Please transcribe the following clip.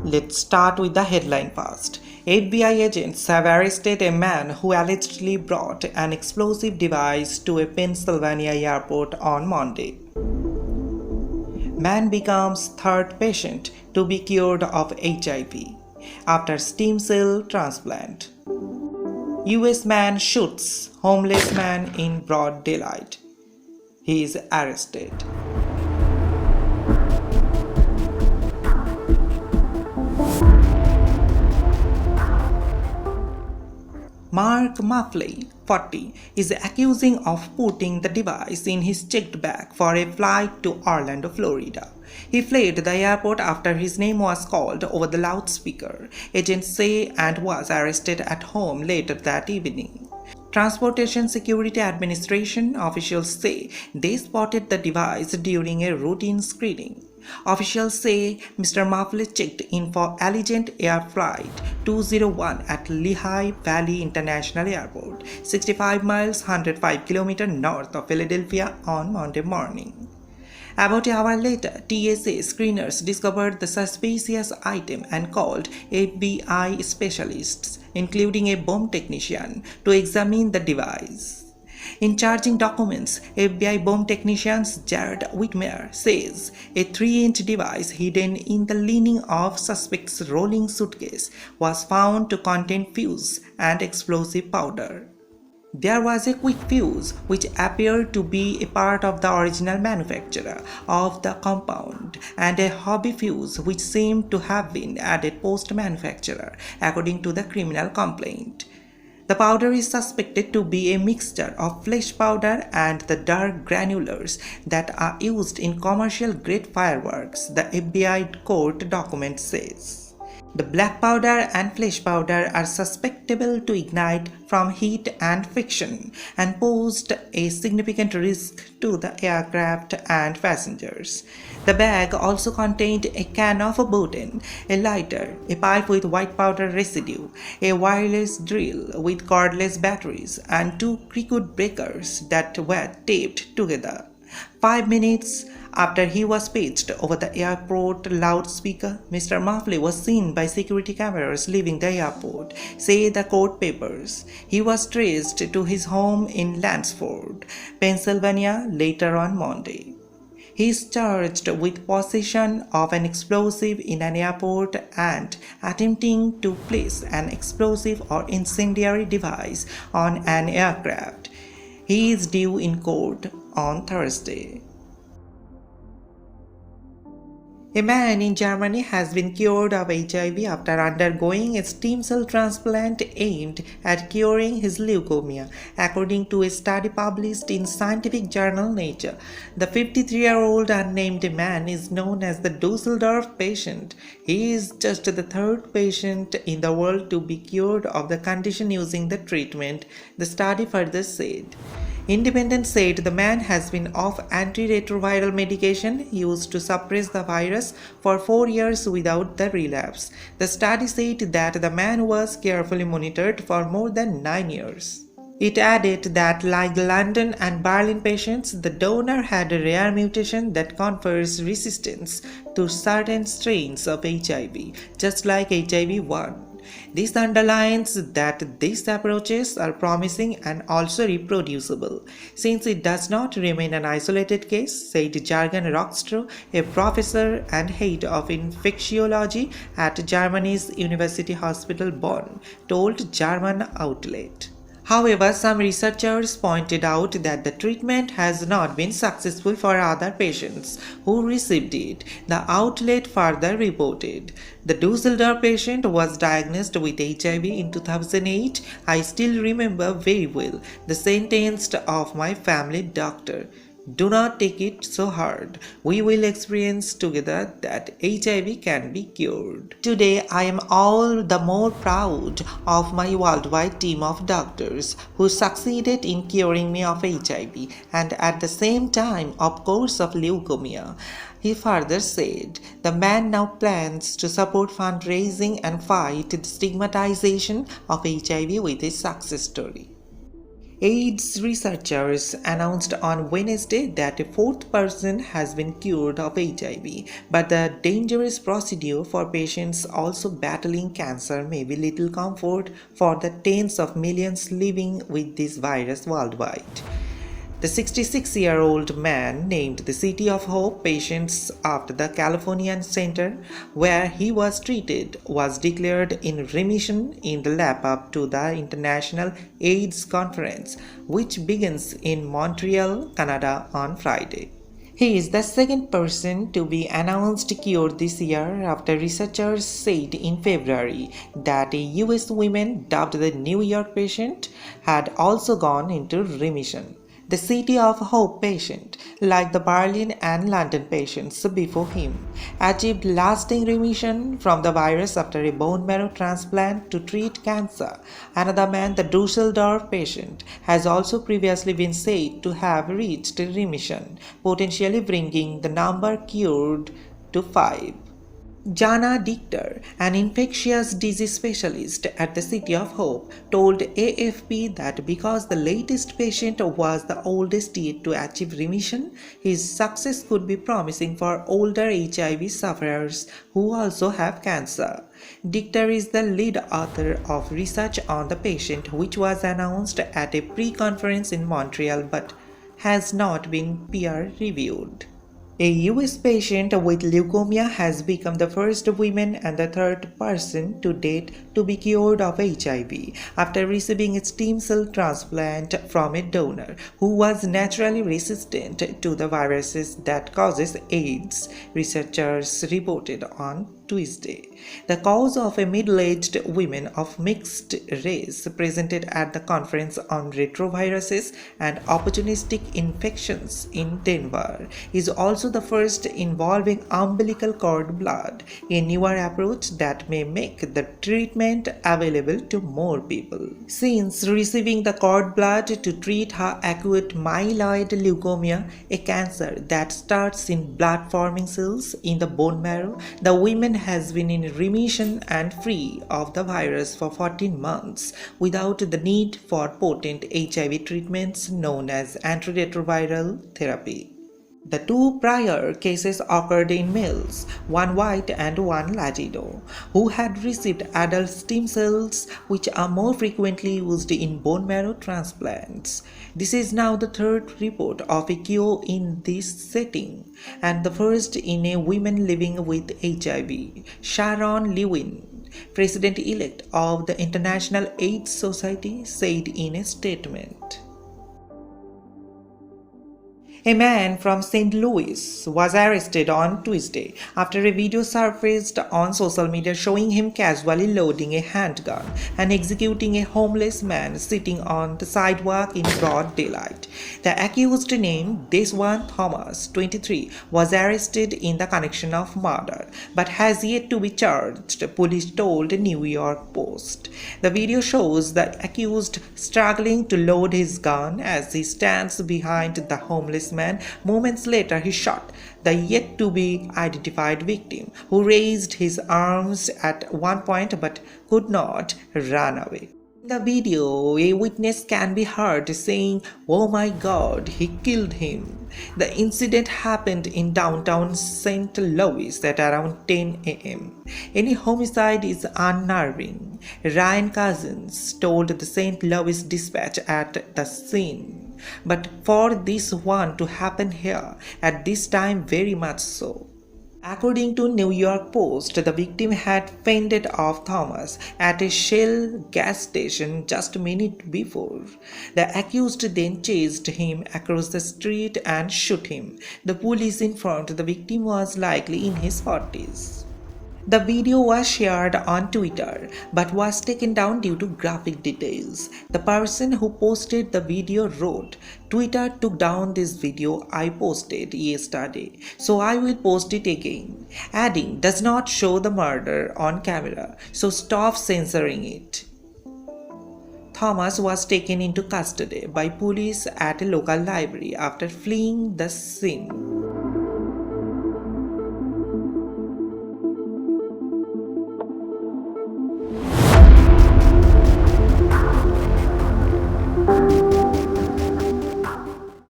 Let's start with the headline first. FBI agents have arrested a man who allegedly brought an explosive device to a Pennsylvania airport on Monday. Man becomes third patient to be cured of HIV after stem cell transplant. US man shoots homeless man in broad daylight. He is arrested. Mark Muffley, 40, is accusing of putting the device in his checked bag for a flight to Orlando, Florida. He fled the airport after his name was called over the loudspeaker, agents say, and was arrested at home later that evening. Transportation Security Administration officials say they spotted the device during a routine screening. Officials say Mr. Muffley checked in for Allegiant Air Flight 201 at Lehigh Valley International Airport, 65 miles 105 km north of Philadelphia on Monday morning. About an hour later, TSA screeners discovered the suspicious item and called FBI specialists, including a bomb technician, to examine the device. In charging documents, FBI bomb technician Jared Whitmer says a 3-inch device hidden in the lining of suspect's rolling suitcase was found to contain fuse and explosive powder. There was a quick fuse which appeared to be a part of the original manufacturer of the compound, and a hobby fuse which seemed to have been added post-manufacturer, according to the criminal complaint. The powder is suspected to be a mixture of flesh powder and the dark granulars that are used in commercial-grade fireworks, the FBI court document says. The black powder and flesh powder are susceptible to ignite from heat and friction and posed a significant risk to the aircraft and passengers. The bag also contained a can of butane, a lighter, a pipe with white powder residue, a wireless drill with cordless batteries, and 2 circuit breakers that were taped together. 5 minutes after he was paged over the airport loudspeaker, Mr. Muffley was seen by security cameras leaving the airport, say the court papers. He was traced to his home in Lansford, Pennsylvania later on Monday. He is charged with possession of an explosive in an airport and attempting to place an explosive or incendiary device on an aircraft. He is due in court on Thursday. A man in Germany has been cured of HIV after undergoing a stem cell transplant aimed at curing his leukemia, according to a study published in scientific journal Nature. The 53-year-old unnamed man is known as the Dusseldorf patient. He is just the third patient in the world to be cured of the condition using the treatment, the study further said. Independent said the man has been off antiretroviral medication used to suppress the virus for 4 years without the relapse. The study said that the man was carefully monitored for more than 9 years. It added that, like the London and Berlin patients, the donor had a rare mutation that confers resistance to certain strains of HIV, just like HIV-1. This underlines that these approaches are promising and also reproducible, since it does not remain an isolated case, said Jürgen Rockstroh, a professor and head of infectiology at Germany's University Hospital Bonn, told German outlet. However, some researchers pointed out that the treatment has not been successful for other patients who received it, the outlet further reported. The Dusseldorf patient was diagnosed with HIV in 2008. I still remember very well the sentence of my family doctor. Do not take it so hard. We will experience together that HIV can be cured. Today, I am all the more proud of my worldwide team of doctors who succeeded in curing me of HIV and at the same time, of course, of leukemia. He further said, the man now plans to support fundraising and fight the stigmatization of HIV with his success story. AIDS researchers announced on Wednesday that a fourth person has been cured of HIV, but the dangerous procedure for patients also battling cancer may be little comfort for the tens of millions living with this virus worldwide. The 66-year-old man named the City of Hope patients after the Californian center where he was treated was declared in remission in the lap-up to the International AIDS Conference, which begins in Montreal, Canada on Friday. He is the second person to be announced cured this year after researchers said in February that a US woman dubbed the New York patient had also gone into remission. The City of Hope patient, like the Berlin and London patients before him, achieved lasting remission from the virus after a bone marrow transplant to treat cancer. Another man, the Dusseldorf patient, has also previously been said to have reached remission, potentially bringing the number cured to 5. Jana Dichter, an infectious disease specialist at the City of Hope, told AFP that because the latest patient was the oldest yet to achieve remission, his success could be promising for older HIV sufferers who also have cancer. Dichter is the lead author of research on the patient, which was announced at a pre-conference in Montreal but has not been peer-reviewed. A US patient with leukemia has become the first woman and the third person to date to be cured of HIV after receiving a stem cell transplant from a donor who was naturally resistant to the viruses that causes AIDS, researchers reported on Tuesday. The cause of a middle-aged woman of mixed race presented at the conference on retroviruses and opportunistic infections in Denver is also the first involving umbilical cord blood, a newer approach that may make the treatment available to more people. Since receiving the cord blood to treat her acute myeloid leukemia, a cancer that starts in blood-forming cells in the bone marrow, the woman has been in remission and free of the virus for 14 months without the need for potent HIV treatments known as antiretroviral therapy. The two prior cases occurred in males, one white and one Latino, who had received adult stem cells, which are more frequently used in bone marrow transplants. This is now the third report of a cure in this setting, and the first in a woman living with HIV. Sharon Lewin, president-elect of the International AIDS Society, said in a statement. A man from St. Louis was arrested on Tuesday after a video surfaced on social media showing him casually loading a handgun and executing a homeless man sitting on the sidewalk in broad daylight. The accused, named Deswan Thomas, 23, was arrested in the connection of murder but has yet to be charged, police told the New York Post. The video shows the accused struggling to load his gun as he stands behind the homeless man. Moments later, he shot the yet-to-be-identified victim, who raised his arms at one point but could not run away. In the video, a witness can be heard saying, "Oh my God, he killed him." The incident happened in downtown St. Louis at around 10 a.m. Any homicide is unnerving, Ryan Cousins told the St. Louis Dispatch at the scene. But for this one to happen here at this time, very much so. According to New York Post, the victim had fended off Thomas at a Shell gas station just a minute before. The accused then chased him across the street and shot him. The police informed the victim was likely in his 40s. The video was shared on Twitter but was taken down due to graphic details. The person who posted the video wrote, "Twitter took down this video I posted yesterday, so I will post it again," adding, "Does not show the murder on camera, so stop censoring it." Thomas was taken into custody by police at a local library after fleeing the scene.